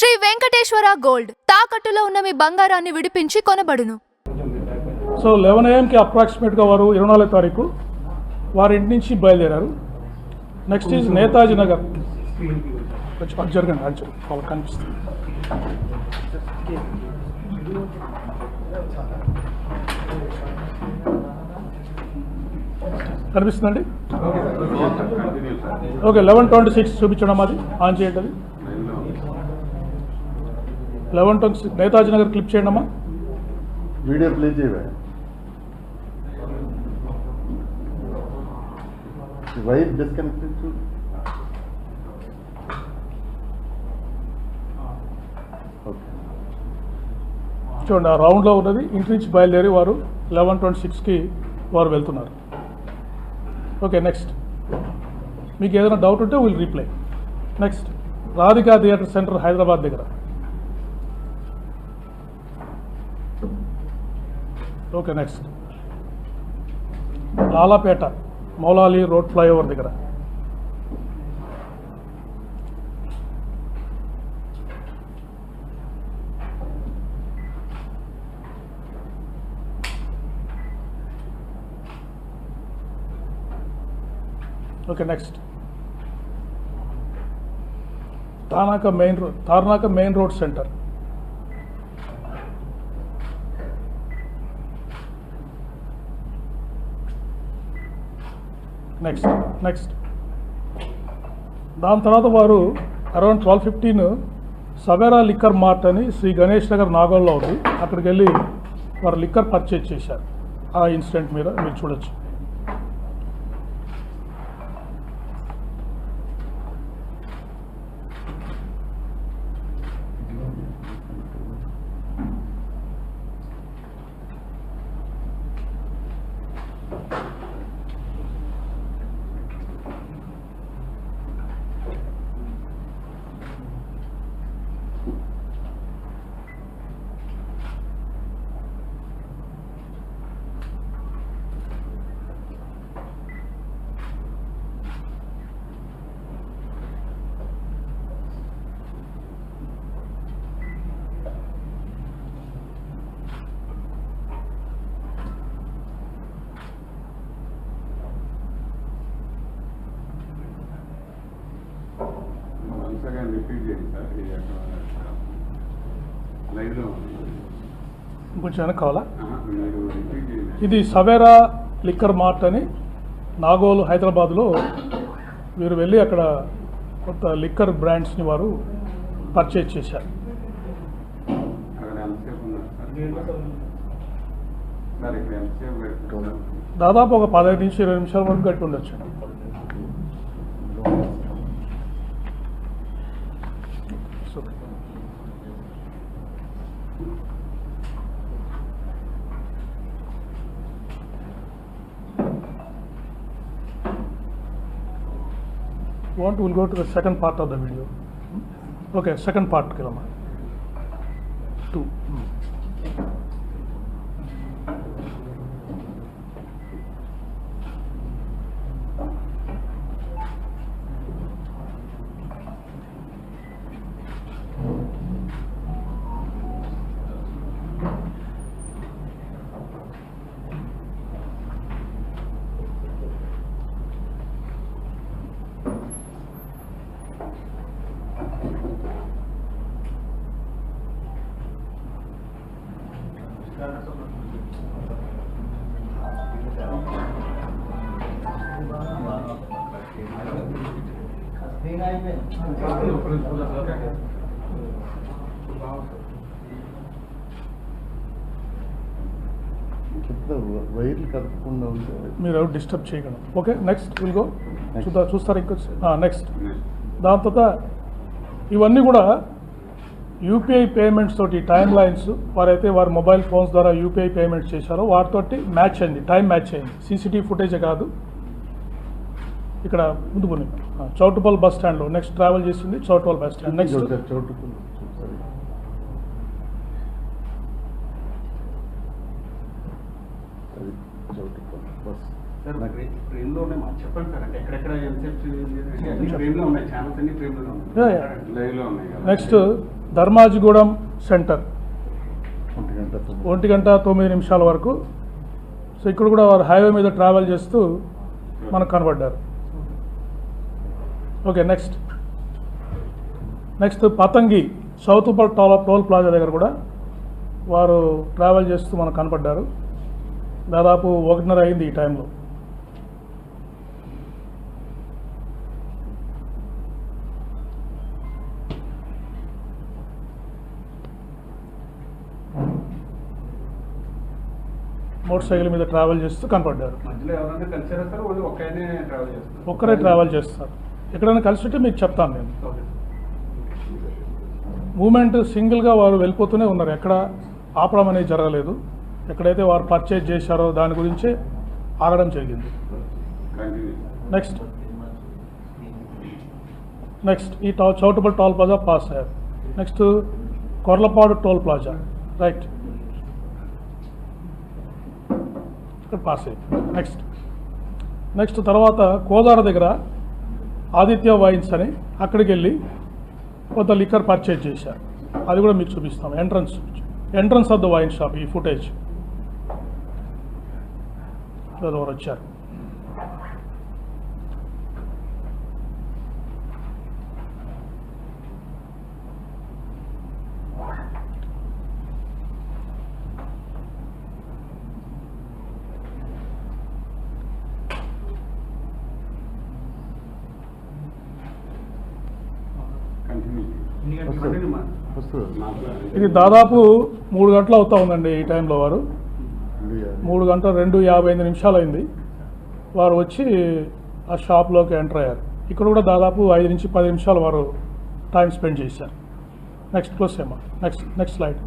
Shri Venkateswara gold తాకట్టులో ఉన్న మీ బంగారాన్ని విడిపించి కొనబడును. సో 11 AM అప్రాక్సిమేట్గా వారు 24వ తారీఖు వారి ఇంటి నుంచి బయలుదేరారు. Next is Netaji Nagar. జరగండి వాళ్ళకి కనిపిస్తుంది. కనిపిస్తుందండి. ఓకే 11:26 చూపించడం అది ఆన్ చేయండి. అది 11:26 నేతాజీ నగర్ క్లిప్ చేయండి అమ్మా. వీడియో ప్లే చేయవా? వైర్ డిస్కనెక్టెడ్ చూడు. చూడండి ఆ రౌండ్లో ఉన్నది. ఇంటి నుంచి బయలుదేరి వారు 11:26కి వారు వెళ్తున్నారు. ఓకే నెక్స్ట్ మీకు ఏదైనా డౌట్ ఉంటే will reply. Next Radhika theatre centre Hyderabad దగ్గర. Okay next Lalapet Moulali road flyover దగ్గర. Okay next Tarnaka main road centre. Next దాని తర్వాత వారు అరౌండ్ 12:15 సవేరా లిక్కర్ మార్ట్ అని శ్రీ గణేష్ నగర్ నాగోల్లో ఉంది. అక్కడికి వెళ్ళి వారు లిక్కర్ పర్చేజ్ చేశారు. ఆ ఇన్సిడెంట్ మీరు చూడొచ్చు. కొంచెం వెనక్కి కావాలా? ఇది సవేరా లిక్కర్ మార్ట్ అని నాగోల్ హైదరాబాద్లో వీరు వెళ్ళి అక్కడ కొత్త లిక్కర్ బ్రాండ్స్ని వారు పర్చేజ్ చేశారు. దాదాపు ఒక 15 నుంచి 20 నిమిషాల వరకు గట్టి ఉండొచ్చు. We'll go to the second part of the video. Okay, second part Kilama. 2. వైర్లు కదపకుండా ఉంటే మీరు ఎవరు డిస్టర్బ్ చేయగలరు. ఓకే నెక్స్ట్ విల్ గో చూస్తారు ఇంకొచ్చి. నెక్స్ట్ దాని తర్వాత ఇవన్నీ కూడా యూపీఐ పేమెంట్స్ తోటి టైమ్ లైన్స్ వారైతే వారి మొబైల్ ఫోన్స్ ద్వారా యూపీఐ పేమెంట్స్ చేశారో వాటితోటి మ్యాచ్ అయింది, టైం మ్యాచ్ అయింది. సీసీటీవీ ఫుటేజే కాదు. ఇక్కడ ముందు పోనీ చౌటుపల్ బస్ స్టాండ్లో నెక్స్ట్ ట్రావెల్ చేసింది Choutuppal bus stand. Next next Dharmajigudem centre 1 గంట 1:09 వరకు. సో ఇక్కడ కూడా వారు హైవే మీద ట్రావెల్ చేస్తూ మనకు కనబడ్డారు. Okay, next Pathangi south toll plaza దగ్గర కూడా వారు ట్రావెల్ చేస్తూ మనకు కనపడ్డారు. దాదాపు 1:30 అయింది ఈ టైంలో. మోటార్ సైకిల్ మీద ట్రావెల్ చేస్తూ కనపడ్డారు. మధ్యలో ఎవరైనా కలిసారా సార్? ఓన్లీ ఒక్కనే ట్రావెల్ చేస్తారు? ఒక్కరే ట్రావెల్ చేస్తారు. ఎక్కడైనా కలిసి మీకు చెప్తాను నేను. ఓకే. మూమెంట్ సింగిల్గా వారు వెళ్ళిపోతూనే ఉన్నారు. ఎక్కడ ఆపడం అనేది జరగలేదు. ఎక్కడైతే వారు పర్చేజ్ చేశారో దాని గురించే ఆగడం జరిగింది. నెక్స్ట్ ఈ చౌటుపల్లి టోల్ ప్లాజా పాస్ అయ్యారు. Next Korlapadu toll plaza, right, ఇక్కడ పాస్ అయ్యింది. నెక్స్ట్ తర్వాత కోదాడ దగ్గర ఆదిత్య వైన్స్ అని అక్కడికి వెళ్ళి కొంత లిక్కర్ పర్చేజ్ చేశారు. అది కూడా మీకు చూపిస్తాం. Entrance of the wine shop ఈ ఫుటేజ్ ఎవరు వచ్చారు. ఇది దాదాపు 3 గంటలు అవుతా ఉందండి. ఈ టైంలో వారు 3 గంటల 2:55 అయింది. వారు వచ్చి ఆ షాప్లోకి ఎంటర్ అయ్యారు. ఇక్కడ కూడా దాదాపు 5 నుంచి 10 నిమిషాలు వారు టైం స్పెండ్ చేశారు. నెక్స్ట్ క్లోజ్ ఏమా, నెక్స్ట్ స్లైడ్.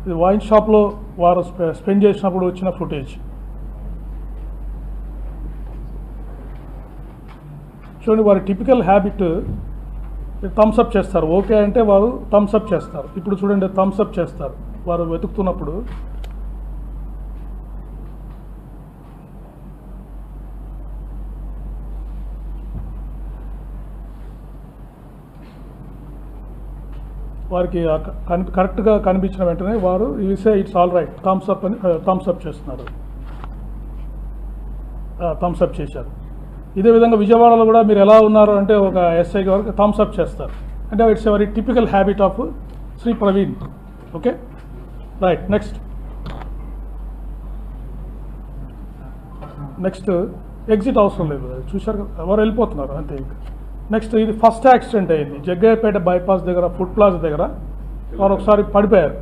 ఇది వైన్ షాప్లో వారు స్పెండ్ చేసినప్పుడు వచ్చిన ఫుటేజ్ చూడండి. వారి టిపికల్ హ్యాబిట్ థమ్స్ అప్ చేస్తారు. ఓకే అంటే వారు థమ్స్ అప్ చేస్తారు. ఇప్పుడు చూడండి, థమ్స్ అప్ చేస్తారు వారు వెతుకుతున్నప్పుడు. వారికి కరెక్ట్గా కనిపించిన వెంటనే వారు say it's all right, thumbs up అని థమ్స్ అప్ చేస్తున్నారు. థమ్స్ అప్ చేశారు. ఇదే విధంగా విజయవాడలో కూడా మీరు ఎలా ఉన్నారు అంటే ఒక ఎస్ఐ వరకు థమ్స్ అప్ చేస్తారు. అంటే it's a very typical habit of Shri Praveen. Okay, right. Next exit అవసరం లేదు, చూశారు కదా, ఎవరు వెళ్ళిపోతున్నారు అంతే. నెక్స్ట్ ఇది ఫస్ట్ యాక్సిడెంట్ అయింది జగ్గయ్యపేట బైపాస్ దగ్గర, ఫుడ్ ప్లాజా దగ్గర. వారు ఒకసారి పడిపోయారు,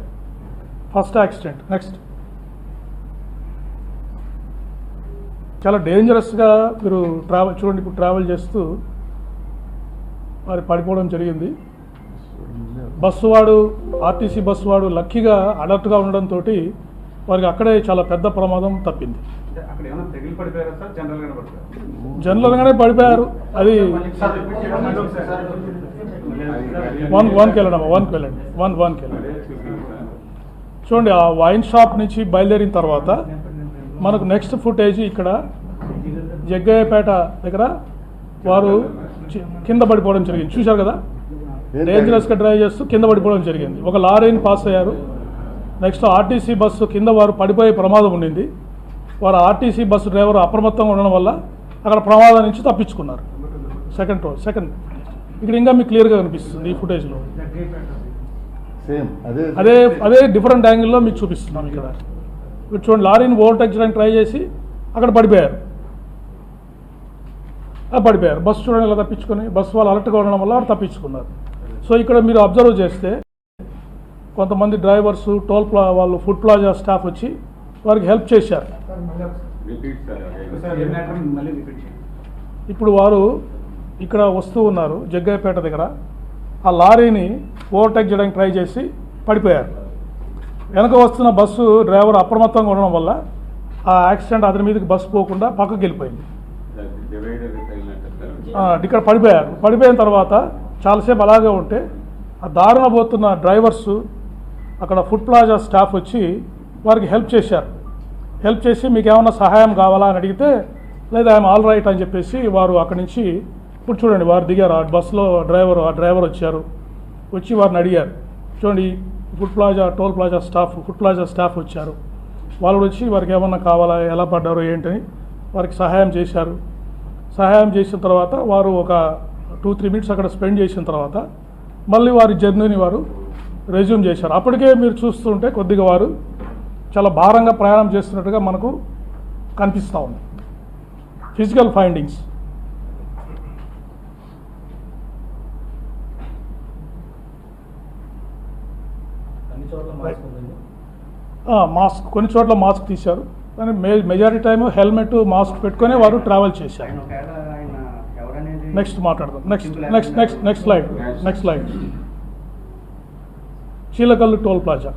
ఫస్ట్ యాక్సిడెంట్. నెక్స్ట్ చాలా డేంజరస్గా మీరు చూడండి, ఇప్పుడు ట్రావెల్ చేస్తూ మరి పడిపోవడం జరిగింది. బస్సు వాడు, ఆర్టీసీ బస్సు వాడు లక్కీగా అలర్ట్గా ఉండడంతో వారికి అక్కడే చాలా పెద్ద ప్రమాదం తప్పింది. అక్కడ ఏమైనా తెగిలి పడిపోయారా సార్? జనరల్గానే పడిపోయారు. అది వన్కి వెళ్ళండి. చూడండి, ఆ వైన్ షాప్ నుంచి బయలుదేరిన తర్వాత మనకు నెక్స్ట్ ఫుటేజ్ ఇక్కడ జగ్గయ్యపేట దగ్గర వారు కింద పడిపోవడం జరిగింది. చూశారు కదా, డేంజరస్గా డ్రైవ్ చేస్తూ కింద పడిపోవడం జరిగింది. ఒక లారీని పాస్ అయ్యారు. నెక్స్ట్ ఆర్టీసీ బస్సు కింద వారు పడిపోయే ప్రమాదం ఉండింది. వారు ఆర్టీసీ బస్సు డ్రైవర్ అప్రమత్తంగా ఉండడం వల్ల అక్కడ ప్రమాదం నుంచి తప్పించుకున్నారు. సెకండ్ ఇక్కడ ఇంకా మీకు క్లియర్గా కనిపిస్తుంది ఈ ఫుటేజ్లో. అదే డిఫరెంట్ యాంగిల్లో మీకు చూపిస్తున్నాం. ఇక్కడ చూడండి, లారీని ఓవర్టేక్ చేయడానికి ట్రై చేసి అక్కడ పడిపోయారు. బస్సు చూడండి ఇలా తప్పించుకొని, బస్సు వాళ్ళు అలర్ట్గా ఉండడం వల్ల వారు తప్పించుకున్నారు. సో ఇక్కడ మీరు అబ్జర్వ్ చేస్తే కొంతమంది డ్రైవర్సు, వాళ్ళు ఫుడ్ ప్లాజా స్టాఫ్ వచ్చి వారికి హెల్ప్ చేశారు. ఇప్పుడు వారు ఇక్కడ వస్తూ ఉన్నారు జగ్గయ్యపేట దగ్గర. ఆ లారీని ఓవర్టేక్ చేయడానికి ట్రై చేసి పడిపోయారు. వెనక వస్తున్న బస్సు డ్రైవర్ అప్రమత్తంగా ఉండడం వల్ల ఆ యాక్సిడెంట్ అతని మీదకి బస్సు పోకుండా పక్కకి వెళ్ళిపోయింది. ఇక్కడ పడిపోయిన తర్వాత చాలాసేపు అలాగే ఉంటే ఆ దారిన పోతున్న డ్రైవర్సు, అక్కడ ఫుడ్ ప్లాజా స్టాఫ్ వచ్చి వారికి హెల్ప్ చేశారు. హెల్ప్ చేసి మీకు ఏమైనా సహాయం కావాలా అని అడిగితే, లేదా ఐఎమ్ ఆల్ రైట్ అని చెప్పేసి వారు అక్కడి నుంచి ఇప్పుడు చూడండి వారు దిగారు. ఆ బస్సులో ఆ డ్రైవర్ వచ్చారు, వచ్చి వారిని అడిగారు. చూడండి food plaza toll plaza staff food plaza staff వచ్చారు. వాళ్ళు వచ్చి వారికి ఏమన్నా కావాలా, ఎలా పడ్డారో ఏంటని వారికి సహాయం చేశారు. సహాయం చేసిన తర్వాత వారు ఒక 2-3 మినిట్స్ అక్కడ స్పెండ్ చేసిన తర్వాత మళ్ళీ వారి జర్నీని వారు రెజ్యూమ్ చేశారు. అప్పటికే మీరు చూస్తుంటే కొద్దిగా వారు చాలా భారంగా ప్రయాణం చేస్తున్నట్టుగా మనకు కనిపిస్తూ ఉంది. ఫిజికల్ ఫైండింగ్స్ మాస్క్, కొన్ని చోట్ల మాస్క్ తీశారు, కానీ మెజారిటీ టైం హెల్మెట్ మాస్క్ పెట్టుకొని వారు ట్రావెల్ చేశారు. నెక్స్ట్ మాట్లాడదాం. Next slide. Chilakallu toll plaza.